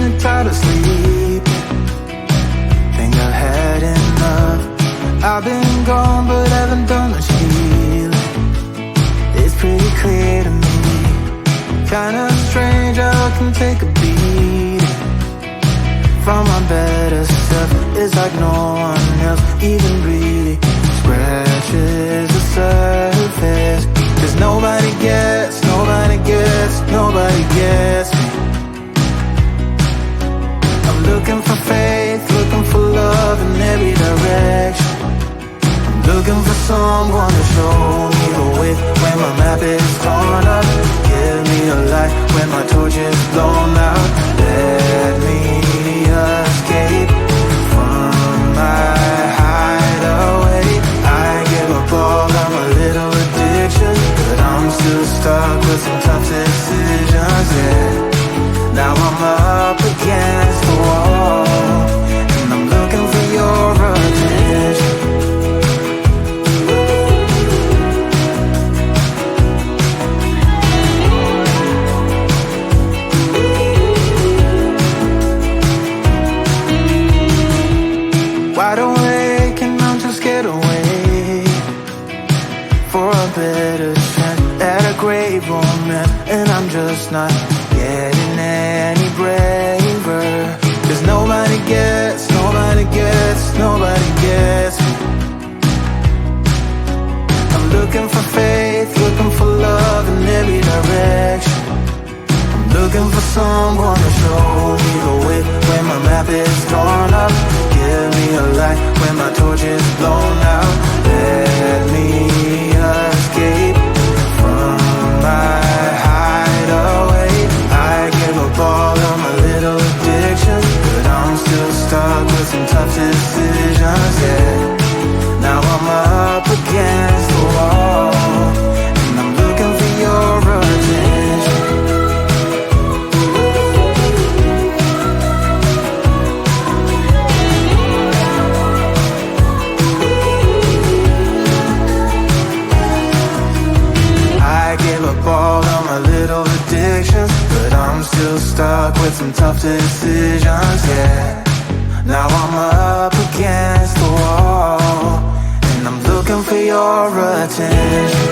getting tired of sleeping. Think I've had enough. I've been gone but haven't done much healing. It's pretty clear to me, kinda strange how I can take a beating from my better self. It's like no one else even really scratches the surface. Cause nobody gets me. I'm looking for faith, looking for love in every direction. I'm looking for someone to show me the way when my map is torn up. Give me a light when my torch is blown out. Let me escape from my hideaway. I give up all of my little addictions, but I'm still stuck with some tough decisions, yeah. Now I'm up against the wall, and I'm looking for your attention. Wide awake and I'm too scared away for a better chance at a great romance, and I'm just not getting any braver. Cause nobody gets me. I'm looking for faith, looking for love in every direction. I'm looking for someone to show me the way when my map is torn up. Give me a light when my torch is blown out. Let me escape from my hideaway. I give up all of my little addictions, but I'm still stuck with some tough decisions, yeah. Now I'm up against the wall, and I'm looking for your attention. I give up all of my little addictions, but I'm still stuck with some tough decisions, yeah. Now I'm up against the wall, and I'm looking for your attention.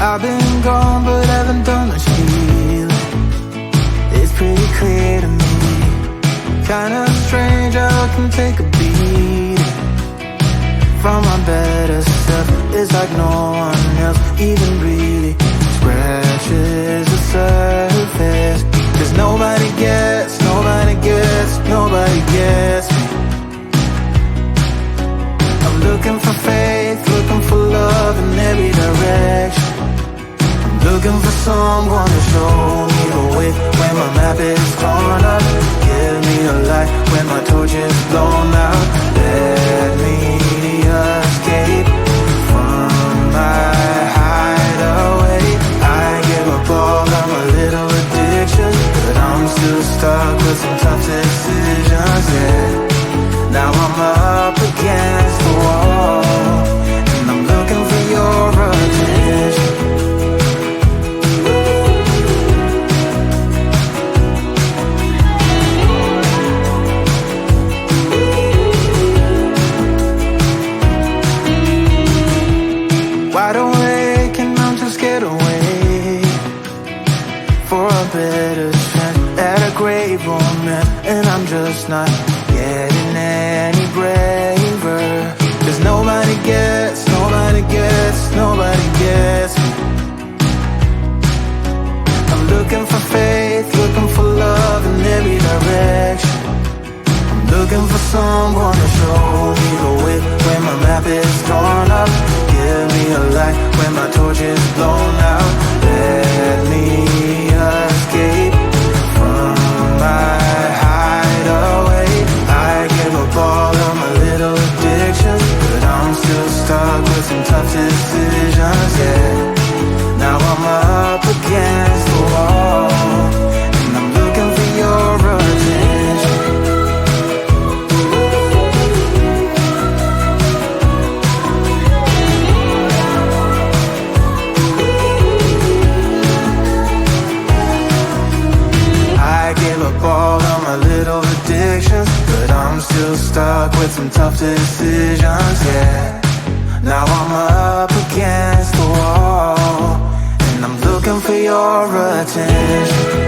I've been gone but haven't done much healing. It's pretty clear to me, kinda strange how I can take a beating from my better self. It's like no one else even really scratches the surface. 'Cause nobody gets me. I'm looking for faith, looking for love in every direction. I'm looking for someone to show me the way when my map is torn up. Give me a light when my torch is blown out. Let me escape from my hideaway. I give up all of my little addictions, but I'm still stuck with some tough decisions, yeah. Now I'm up against the wall, and I'm looking for your attention. Wide awake and I'm too scared to wait for a better chance at a great romance, and I'm just not getting any braver. 'Cause nobody gets me. I'm looking for faith, looking for love in every direction. I'm looking for someone to show me the way when my map is torn up. Give me a light when my torch is blown out. Let me escape from my hideaway. I give up all of my little addictions, but I'm still stuck with some tough decisions, yeah. Now I'm up against the wall, and I'm looking for your attention. I give up all of my little addictions, but I'm still stuck with some tough decisions, yeah. Now I'm up against the wall, and I'm looking for your attention.